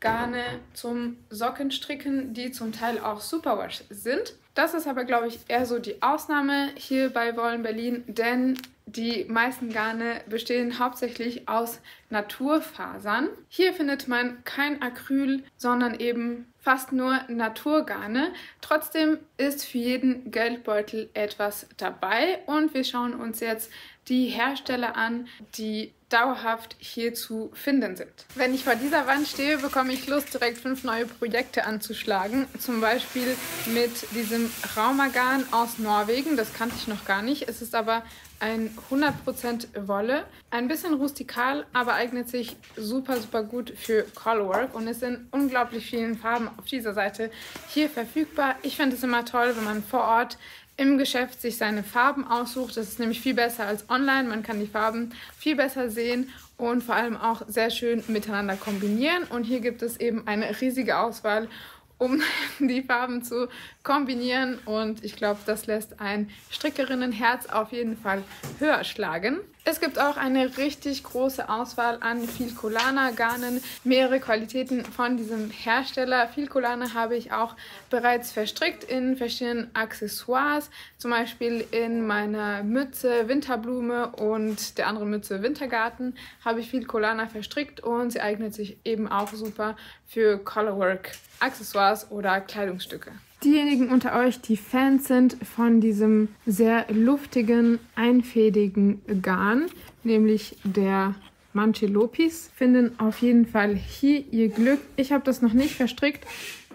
Garne zum Sockenstricken, die zum Teil auch Superwash sind. Das ist aber, glaube ich, eher so die Ausnahme hier bei Wollen Berlin, denn die meisten Garne bestehen hauptsächlich aus Naturfasern. Hier findet man kein Acryl, sondern eben fast nur Naturgarne. Trotzdem ist für jeden Geldbeutel etwas dabei und wir schauen uns jetzt die Hersteller an, die dauerhaft hier zu finden sind. Wenn ich vor dieser Wand stehe, bekomme ich Lust, direkt 5 neue Projekte anzuschlagen. Zum Beispiel mit diesem Raumergarn aus Norwegen. Das kannte ich noch gar nicht. Es ist aber ein 100% Wolle. Ein bisschen rustikal, aber eignet sich super, super gut für Colorwork und ist in unglaublich vielen Farben auf dieser Seite hier verfügbar. Ich finde es immer toll, wenn man vor Ort im Geschäft sich seine Farben aussucht. Das ist nämlich viel besser als online. Man kann die Farben viel besser sehen und vor allem auch sehr schön miteinander kombinieren. Und hier gibt es eben eine riesige Auswahl um die Farben zu kombinieren. Und ich glaube, das lässt ein Strickerinnenherz auf jeden Fall höher schlagen. Es gibt auch eine richtig große Auswahl an Filcolana-Garnen, mehrere Qualitäten von diesem Hersteller. Filcolana habe ich auch bereits verstrickt in verschiedenen Accessoires, zum Beispiel in meiner Mütze Winterblume und der anderen Mütze Wintergarten habe ich Filcolana verstrickt und sie eignet sich eben auch super für Colorwork, Accessoires oder Kleidungsstücke. Diejenigen unter euch, die Fans sind von diesem sehr luftigen, einfädigen Garn, nämlich der Mantelopis, finden auf jeden Fall hier ihr Glück. Ich habe das noch nicht verstrickt,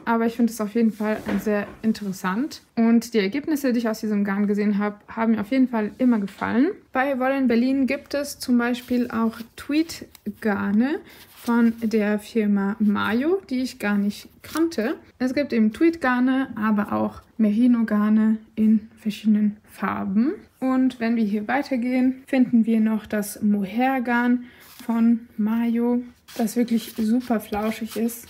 aber ich finde es auf jeden Fall sehr interessant. Und die Ergebnisse, die ich aus diesem Garn gesehen habe, haben mir auf jeden Fall immer gefallen. Bei Wolle Berlin gibt es zum Beispiel auch Tweed-Garne von der Firma Mayo, die ich gar nicht kannte. Es gibt eben Tweed-Garne, aber auch Merino-Garne in verschiedenen Farben. Und wenn wir hier weitergehen, finden wir noch das Mohair-Garn von Mayo, das wirklich super flauschig ist.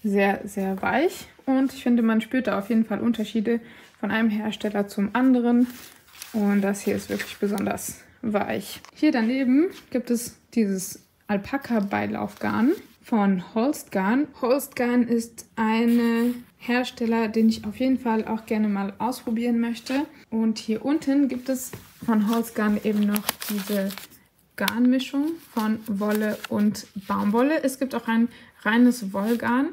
Sehr, sehr weich. Und ich finde, man spürt da auf jeden Fall Unterschiede von einem Hersteller zum anderen. Und das hier ist wirklich besonders weich. Hier daneben gibt es dieses Alpaka-Beilaufgarn von Holst Garn. Holst Garn ist ein Hersteller, den ich auf jeden Fall auch gerne mal ausprobieren möchte. Und hier unten gibt es von Holst Garn eben noch diese Garnmischung von Wolle und Baumwolle. Es gibt auch ein reines Wollgarn,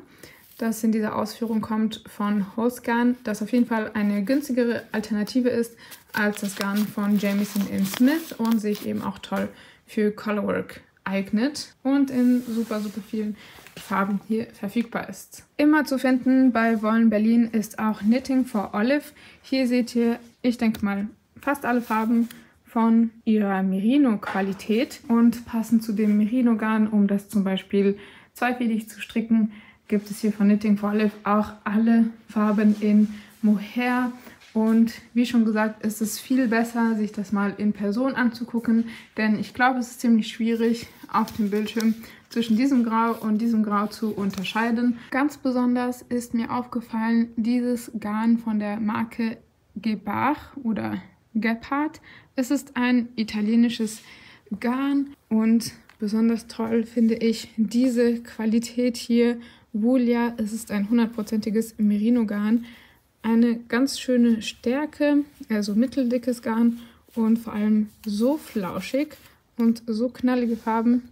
das in dieser Ausführung kommt von Holst Garn, das auf jeden Fall eine günstigere Alternative ist als das Garn von Jamieson Smith und sich eben auch toll für Colorwork eignet und in super, super vielen Farben hier verfügbar ist. Immer zu finden bei Wolle Berlin ist auch Knitting for Olive. Hier seht ihr, ich denke mal, fast alle Farben von ihrer Merino-Qualität und passend zu dem Merino-Garn, um das zum Beispiel zweifädig zu stricken, gibt es hier von Knitting for Olive auch alle Farben in Mohair. Und wie schon gesagt, ist es viel besser, sich das mal in Person anzugucken, denn ich glaube, es ist ziemlich schwierig, auf dem Bildschirm zwischen diesem Grau und diesem Grau zu unterscheiden. Ganz besonders ist mir aufgefallen, dieses Garn von der Marke Gebach oder Gepard. Es ist ein italienisches Garn und besonders toll finde ich diese Qualität hier. Wulia, es ist ein 100%iges Merino-Garn. Eine ganz schöne Stärke, also mitteldickes Garn und vor allem so flauschig und so knallige Farben.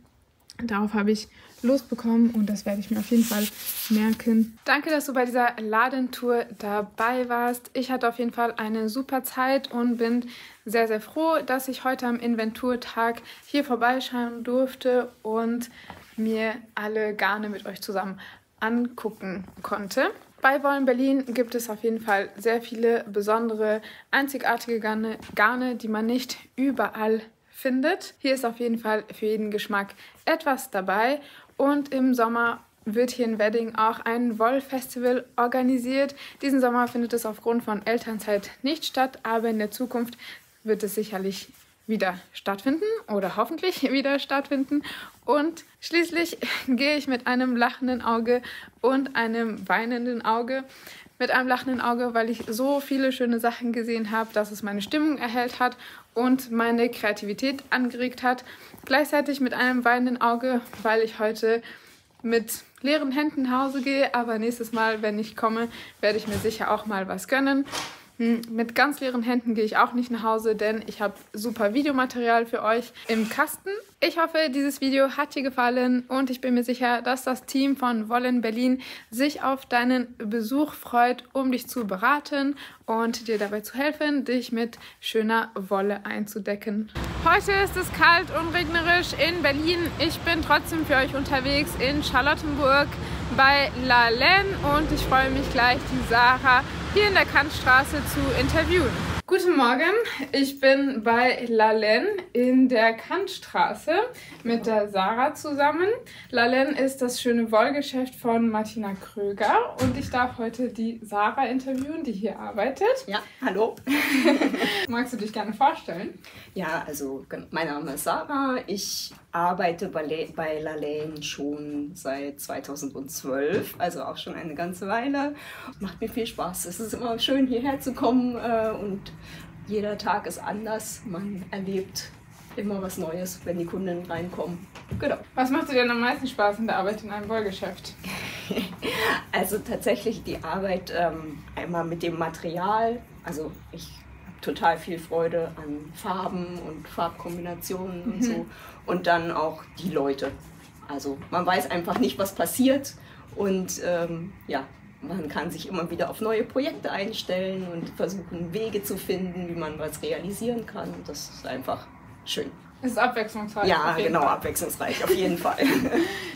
Darauf habe ich Lust bekommen und das werde ich mir auf jeden Fall merken. Danke, dass du bei dieser Ladentour dabei warst. Ich hatte auf jeden Fall eine super Zeit und bin sehr, sehr froh, dass ich heute am Inventurtag hier vorbeischauen durfte und mir alle Garne mit euch zusammen angucken konnte. Bei Wolle Berlin gibt es auf jeden Fall sehr viele besondere, einzigartige Garne, die man nicht überall findet. Hier ist auf jeden Fall für jeden Geschmack etwas dabei und im Sommer wird hier in Wedding auch ein Wollfestival organisiert. Diesen Sommer findet es aufgrund von Elternzeit nicht statt, aber in der Zukunft wird es sicherlich wieder stattfinden oder hoffentlich wieder stattfinden. Und schließlich gehe ich mit einem lachenden Auge und einem weinenden Auge. Mit einem lachenden Auge, weil ich so viele schöne Sachen gesehen habe, dass es meine Stimmung erhellt hat und meine Kreativität angeregt hat. Gleichzeitig mit einem weinenden Auge, weil ich heute mit leeren Händen nach Hause gehe. Aber nächstes Mal, wenn ich komme, werde ich mir sicher auch mal was gönnen. Mit ganz leeren Händen gehe ich auch nicht nach Hause, denn ich habe super Videomaterial für euch im Kasten. Ich hoffe, dieses Video hat dir gefallen und ich bin mir sicher, dass das Team von Wolle Berlin sich auf deinen Besuch freut, um dich zu beraten und dir dabei zu helfen, dich mit schöner Wolle einzudecken. Heute ist es kalt und regnerisch in Berlin. Ich bin trotzdem für euch unterwegs in Charlottenburg bei La Laine und ich freue mich gleich, die Sarah hier in der Kantstraße zu interviewen. Guten Morgen, ich bin bei Lalen in der Kantstraße mit der Sarah zusammen. Lalen ist das schöne Wollgeschäft von Martina Kröger und ich darf heute die Sarah interviewen, die hier arbeitet. Ja, hallo. Magst du dich gerne vorstellen? Ja, also mein Name ist Sarah. Ich arbeite bei Lalen schon seit 2012, also auch schon eine ganze Weile. Macht mir viel Spaß. Es ist immer schön, hierher zu kommen und jeder Tag ist anders. Man erlebt immer was Neues, wenn die Kunden reinkommen. Genau. Was macht dir denn am meisten Spaß in der Arbeit in einem Wollgeschäft? Also tatsächlich die Arbeit einmal mit dem Material. Also ich habe total viel Freude an Farben und Farbkombinationen und so. Und dann auch die Leute. Also man weiß einfach nicht, was passiert und ja, man kann sich immer wieder auf neue Projekte einstellen und versuchen, Wege zu finden, wie man was realisieren kann. Das ist einfach schön. Es ist abwechslungsreich. Ja, genau, abwechslungsreich, auf jeden Fall.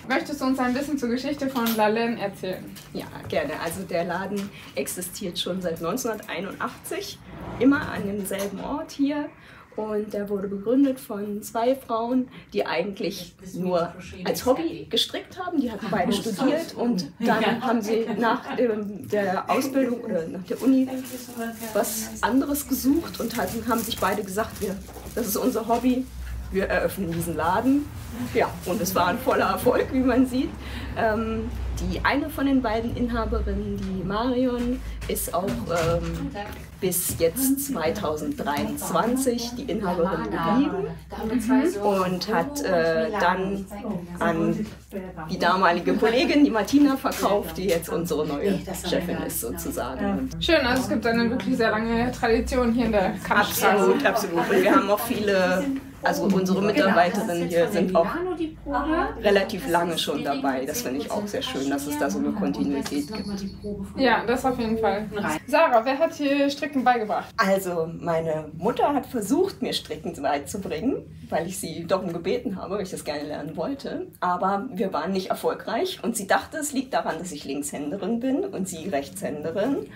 Möchtest du uns ein bisschen zur Geschichte von Lalen erzählen? Ja, gerne. Also der Laden existiert schon seit 1981, immer an demselben Ort hier. Und der wurde begründet von zwei Frauen, die eigentlich nur als Hobby gestrickt haben. Die hatten beide studiert und dann haben sie nach der Ausbildung oder nach der Uni was anderes gesucht und haben sich beide gesagt, das ist unser Hobby, wir eröffnen diesen Laden. Ja, und es war ein voller Erfolg, wie man sieht. Die eine von den beiden Inhaberinnen, die Marion, ist auch bis jetzt 2023 die Inhaberin geblieben und hat dann an die damalige Kollegin, die Martina, verkauft, die jetzt unsere neue Chefin ist sozusagen. Schön, also es gibt eine wirklich sehr lange Tradition hier in der Kantstraße. Absolut, absolut. Und wir haben auch viele, also unsere Mitarbeiterinnen hier sind auch relativ lange schon dabei. Das finde ich auch sehr schön, dass es da so eine Kontinuität gibt. Ja, das auf jeden Fall. Sarah, wer hat hier Stricken beigebracht? Also meine Mutter hat versucht, mir Stricken beizubringen, weil ich sie darum gebeten habe, weil ich das gerne lernen wollte. Aber wir waren nicht erfolgreich und sie dachte, es liegt daran, dass ich Linkshänderin bin und sie Rechtshänderin.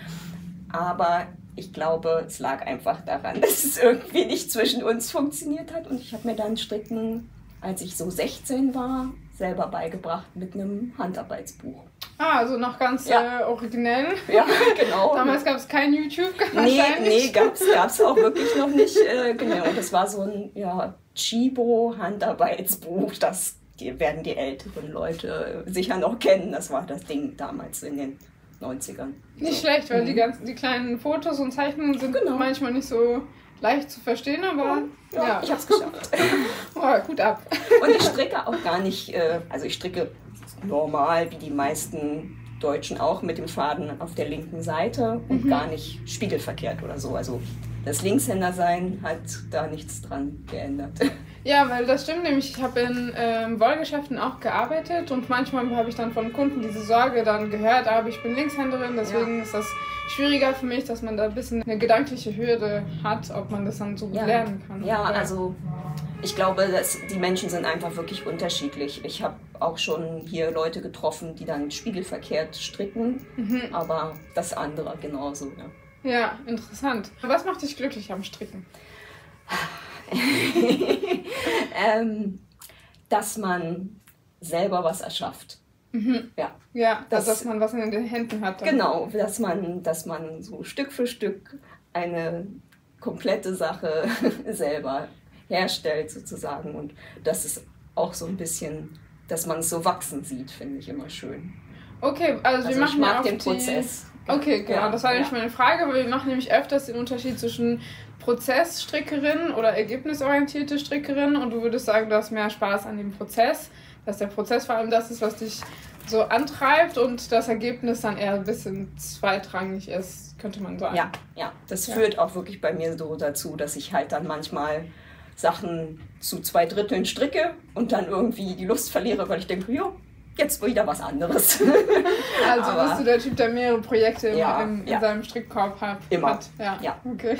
Aber ich glaube, es lag einfach daran, dass es irgendwie nicht zwischen uns funktioniert hat. Und ich habe mir dann Stricken, als ich so 16 war, selber beigebracht mit einem Handarbeitsbuch. Ah, also noch ganz originell. Ja, genau. Damals gab es kein YouTube. Nee, gab's auch wirklich noch nicht. Genau, und das war so ein Chibo-Handarbeitsbuch. Das werden die älteren Leute sicher noch kennen. Das war das Ding damals in den 90ern. Nicht schlecht, weil die kleinen Fotos und Zeichnungen sind manchmal nicht so leicht zu verstehen, aber ja. Ich hab's geschafft. Oh, gut ab. Und ich stricke auch gar nicht, also ich stricke normal, wie die meisten Deutschen auch, mit dem Faden auf der linken Seite und gar nicht spiegelverkehrt oder so. Also das Linkshändersein hat da nichts dran geändert. Ja, weil das stimmt nämlich. Ich habe in Wollgeschäften auch gearbeitet und manchmal habe ich dann von Kunden diese Sorge dann gehört, aber ich bin Linkshänderin, deswegen ist das schwieriger für mich, dass man da ein bisschen eine gedankliche Hürde hat, ob man das dann so gut lernen kann. Ja, also ich glaube, dass die Menschen sind einfach wirklich unterschiedlich. Ich habe auch schon hier Leute getroffen, die dann spiegelverkehrt stricken, aber das andere genauso. Ja, interessant. Was macht dich glücklich am Stricken? Dass man selber was erschafft. Ja, dass man was in den Händen hat. Dann. Genau, dass man so Stück für Stück eine komplette Sache selber herstellt sozusagen. Und das ist auch so ein bisschen, dass man es so wachsen sieht, finde ich immer schön. Okay, also wir machen ich mag den Prozess. Okay, genau, das war nämlich meine Frage, weil wir machen nämlich öfters den Unterschied zwischen Prozessstrickerin oder ergebnisorientierte Strickerin und du würdest sagen, du hast mehr Spaß an dem Prozess, dass der Prozess vor allem das ist, was dich so antreibt und das Ergebnis dann eher ein bisschen zweitrangig ist, könnte man sagen. Ja, das führt auch wirklich bei mir so dazu, dass ich halt dann manchmal Sachen zu 2/3 stricke und dann irgendwie die Lust verliere, weil ich denke, jo, jetzt wieder was anderes. Also bist du der Typ, der mehrere Projekte in seinem Strickkorb hat? Immer. Ja. Okay.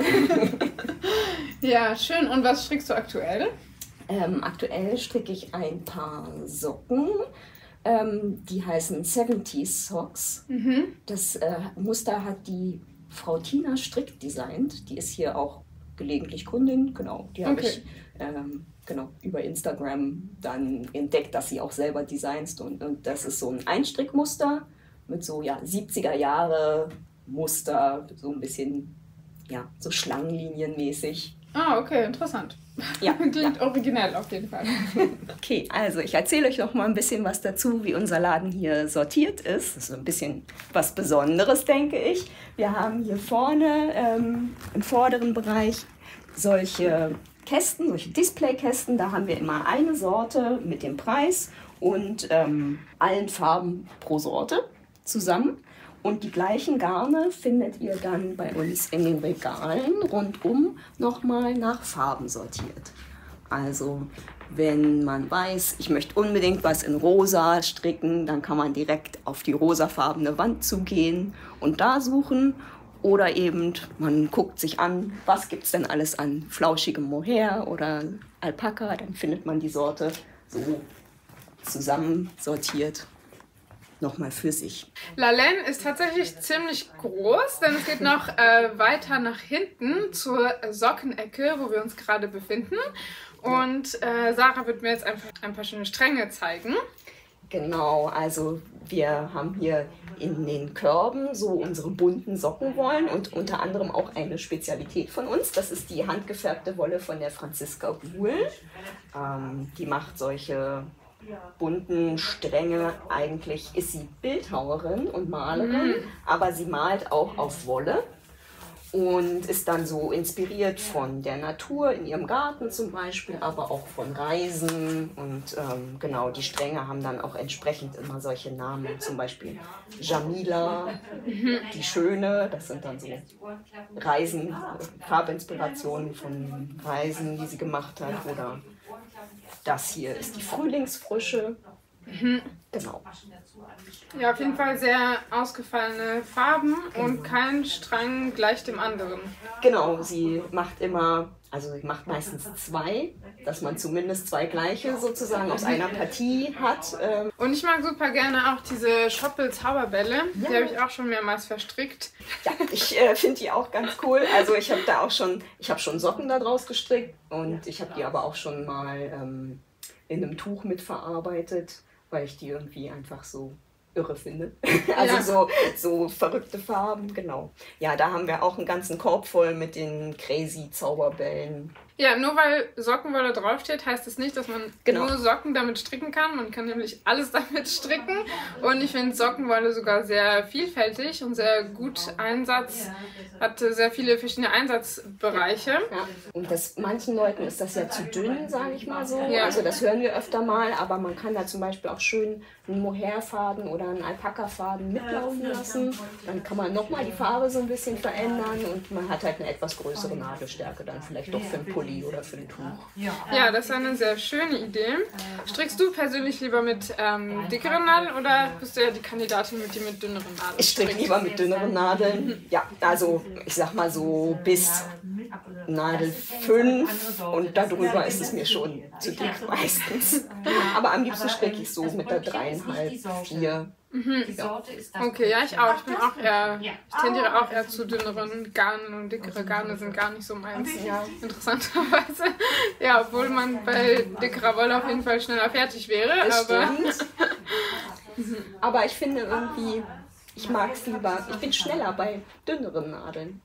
Ja, schön. Und was strickst du aktuell? Aktuell stricke ich ein paar Socken. Die heißen 70s Socks. Das Muster hat die Frau Tina Strick designt. Die ist hier auch gelegentlich Kundin, genau. Die habe ich genau, über Instagram dann entdeckt, dass sie auch selber designt. Und das ist so ein Einstrickmuster mit so 70er Jahre Muster, so ein bisschen, so Schlangenlinienmäßig. Ah, okay, interessant. Ja, klingt originell auf jeden Fall. Okay, also ich erzähle euch noch mal ein bisschen was dazu, wie unser Laden hier sortiert ist. Das ist ein bisschen was Besonderes, denke ich. Wir haben hier vorne im vorderen Bereich solche Kästen, solche Displaykästen. Da haben wir immer eine Sorte mit dem Preis und allen Farben pro Sorte zusammen. Und die gleichen Garne findet ihr dann bei uns in den Regalen rundum nochmal nach Farben sortiert. Also wenn man weiß, ich möchte unbedingt was in rosa stricken, dann kann man direkt auf die rosafarbene Wand zugehen und da suchen. Oder eben, man guckt sich an, was gibt es denn alles an flauschigem Mohair oder Alpaka, dann findet man die Sorte so zusammen sortiert. Nochmal für sich. Lalenne ist tatsächlich ziemlich groß, denn es geht noch weiter nach hinten zur Sockenecke, wo wir uns gerade befinden. Und Sarah wird mir jetzt einfach ein paar schöne Stränge zeigen. Genau, also wir haben hier in den Körben so unsere bunten Sockenwollen und unter anderem auch eine Spezialität von uns. Das ist die handgefärbte Wolle von der Franziska Buhl. Die macht solche bunten Stränge. Eigentlich ist sie Bildhauerin und Malerin, aber sie malt auch auf Wolle und ist dann so inspiriert von der Natur in ihrem Garten zum Beispiel, aber auch von Reisen und genau, die Stränge haben dann auch entsprechend immer solche Namen, zum Beispiel Jamila, die Schöne, das sind dann so Reisen, Farbinspirationen von Reisen, die sie gemacht hat, oder das hier ist die Frühlingsfrische. Genau. Ja, auf jeden Fall sehr ausgefallene Farben und kein Strang gleich dem anderen. Genau, sie macht immer, also sie macht meistens zwei, dass man zumindest zwei gleiche sozusagen aus einer Partie hat. Und ich mag super gerne auch diese Schoppel-Zauberbälle. Die habe ich auch schon mehrmals verstrickt. Ja, ich finde die auch ganz cool. Also ich habe da auch schon, Socken da draus gestrickt und ich habe die aber auch schon mal in einem Tuch mitverarbeitet, weil ich die irgendwie einfach so irre finde. Also so verrückte Farben, genau. Ja, da haben wir auch einen ganzen Korb voll mit den crazy Zauberbällen. Ja, nur weil Sockenwolle draufsteht, heißt das nicht, dass man nur Socken damit stricken kann. Man kann nämlich alles damit stricken. Und ich finde Sockenwolle sogar sehr vielfältig und sehr gut hat sehr viele verschiedene Einsatzbereiche. Ja. Und manchen Leuten ist das ja zu dünn, sage ich mal so. Ja. Also das hören wir öfter mal, aber man kann da zum Beispiel auch schön einen Mohairfaden oder einen Alpaka-Faden mitlaufen lassen. Dann kann man nochmal die Farbe so ein bisschen verändern und man hat halt eine etwas größere Nadelstärke dann vielleicht doch für einen Pulli oder für ein Tuch. Ja, das ist eine sehr schöne Idee. Strickst du persönlich lieber mit dickeren Nadeln oder bist du ja die Kandidatin, mit dünneren Nadeln? Ich stricke lieber mit dünneren Nadeln. Ja, also ich sag mal so bis Nadel 5 und darüber ist es mir schon zu dick meistens. Aber am liebsten stricke ich so mit der 3,5, 4. Okay, ja, ich auch. Ich tendiere auch eher zu dünneren Garnen und dickere Garne sind gar nicht so meins. Interessanterweise. Ja, obwohl man bei dickerer Wolle auf jeden Fall schneller fertig wäre. Aber ich finde irgendwie, ich mag es lieber, ich bin schneller bei dünneren Nadeln.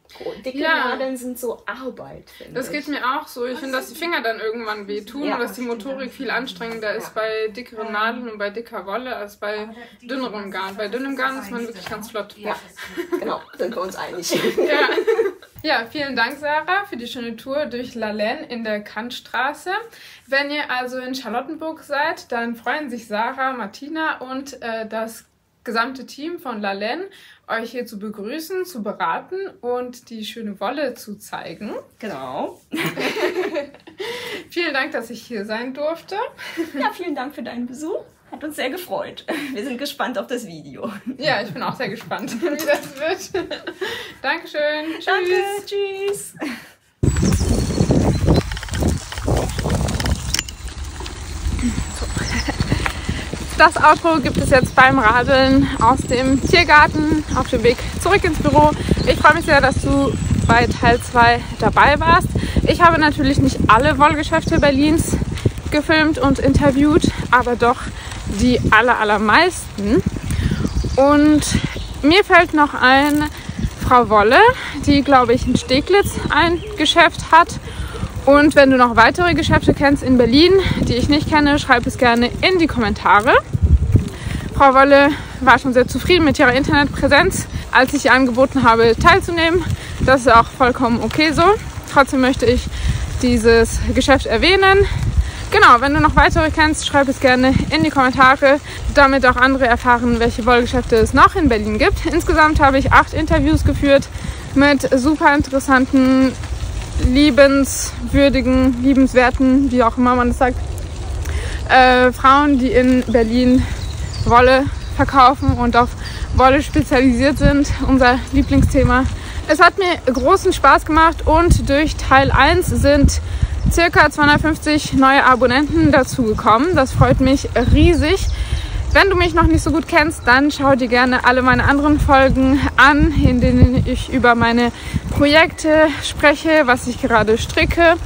Dicke Nadeln sind so Arbeit, finde ich. Das geht mir auch so. Ich finde, dass die Finger dann irgendwann wehtun und dass die Motorik viel anstrengender ist bei dickeren Nadeln und bei dicker Wolle als bei dünnerem Garn. Bei dünnem Garn ist man wirklich ganz flott. Ja, genau, sind wir uns einig. Ja, vielen Dank, Sarah, für die schöne Tour durch Lalenne in der Kantstraße. Wenn ihr also in Charlottenburg seid, dann freuen sich Sarah, Martina und das gesamte Team von Lalenne, euch hier zu begrüßen, zu beraten und die schöne Wolle zu zeigen. Genau. Vielen Dank, dass ich hier sein durfte. Ja, vielen Dank für deinen Besuch. Hat uns sehr gefreut. Wir sind gespannt auf das Video. Ja, ich bin auch sehr gespannt, wie das wird. Dankeschön. Tschüss. Danke. Tschüss. Das Outro gibt es jetzt beim Radeln aus dem Tiergarten auf dem Weg zurück ins Büro. Ich freue mich sehr, dass du bei Teil 2 dabei warst. Ich habe natürlich nicht alle Wollgeschäfte Berlins gefilmt und interviewt, aber doch die allermeisten. Und mir fällt noch ein, Frau Wolle, die, glaube ich, in Steglitz ein Geschäft hat. Und wenn du noch weitere Geschäfte kennst in Berlin, die ich nicht kenne, schreib es gerne in die Kommentare. Frau Wolle war schon sehr zufrieden mit ihrer Internetpräsenz, als ich ihr angeboten habe, teilzunehmen. Das ist auch vollkommen okay so. Trotzdem möchte ich dieses Geschäft erwähnen. Genau, wenn du noch weitere kennst, schreib es gerne in die Kommentare, damit auch andere erfahren, welche Wollgeschäfte es noch in Berlin gibt. Insgesamt habe ich 8 Interviews geführt mit super interessanten, liebenswerten, wie auch immer man das sagt, Frauen, die in Berlin Wolle verkaufen und auf Wolle spezialisiert sind, unser Lieblingsthema. Es hat mir großen Spaß gemacht und durch Teil 1 sind circa 250 neue Abonnenten dazugekommen. Das freut mich riesig. Wenn du mich noch nicht so gut kennst, dann schau dir gerne alle meine anderen Folgen an, in denen ich über meine Projekte spreche, was ich gerade stricke.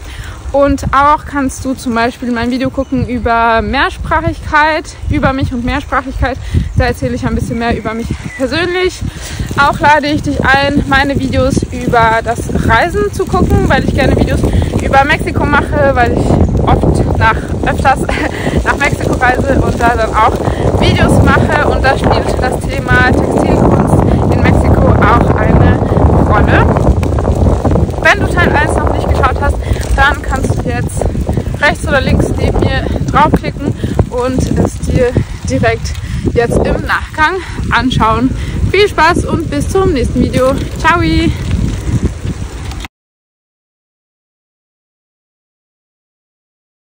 Und auch kannst du zum Beispiel mein Video gucken über Mehrsprachigkeit, über mich und Mehrsprachigkeit. Da erzähle ich ein bisschen mehr über mich persönlich. Auch lade ich dich ein, meine Videos über das Reisen zu gucken, weil ich gerne Videos über Mexiko mache, weil ich öfters nach Mexiko reise und da dann auch Videos mache. Und da spielt das Thema Textilkunst in Mexiko auch eine Rolle. Wenn du Teil 1 noch nicht geschaut hast, dann kannst du jetzt rechts oder links neben mir draufklicken und es dir direkt jetzt im Nachgang anschauen. Viel Spaß und bis zum nächsten Video. Ciao!